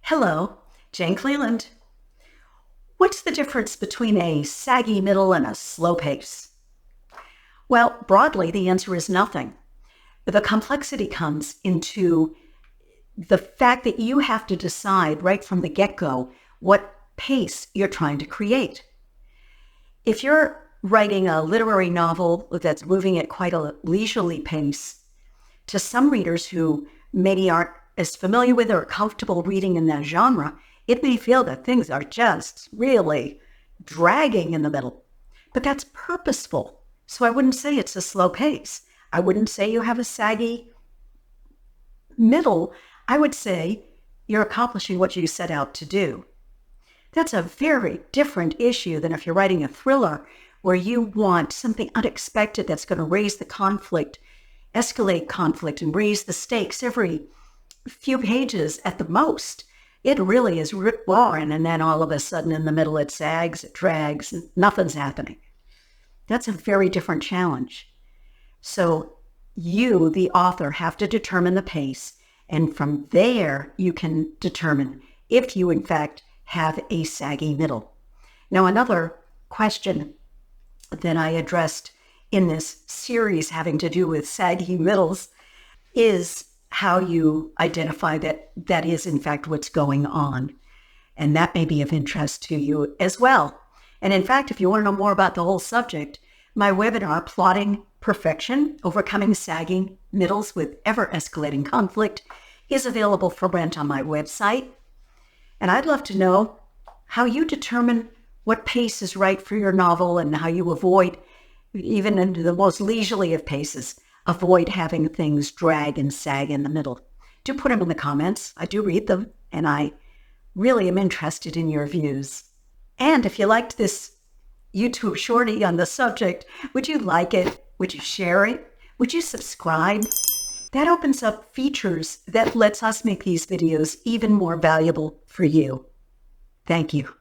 Hello, Jane Cleland. What's the difference between a saggy middle and a slow pace? Well, broadly, the answer is nothing. But the complexity comes into the fact that you have to decide right from the get-go what pace you're trying to create. If you're writing a literary novel that's moving at quite a leisurely pace, to some readers who maybe aren't as familiar with or comfortable reading in that genre, it may feel that things are just really dragging in the middle. But that's purposeful. So I wouldn't say it's a slow pace. I wouldn't say you have a saggy middle. I would say you're accomplishing what you set out to do. That's a very different issue than if you're writing a thriller where you want something unexpected that's going to raise the conflict, escalate conflict, and raise the stakes every few pages at the most. It really is rip roaring, and then all of a sudden in the middle it sags, it drags, and nothing's happening. That's a very different challenge. So you, the author, have to determine the pace, and from there you can determine if you, in fact, have a saggy middle. Now, another question that I addressed in this series having to do with saggy middles is how you identify that that is, in fact, what's going on. And that may be of interest to you as well. And in fact, if you want to know more about the whole subject, my webinar, Plotting Perfection, Overcoming Sagging Middles with Ever-Escalating Conflict, is available for rent on my website. And I'd love to know how you determine what pace is right for your novel and how you avoid, even in the most leisurely of paces, avoid having things drag and sag in the middle. Do put them in the comments. I do read them, and I really am interested in your views. And if you liked this YouTube shorty on the subject, would you like it? Would you share it? Would you subscribe? That opens up features that lets us make these videos even more valuable for you. Thank you.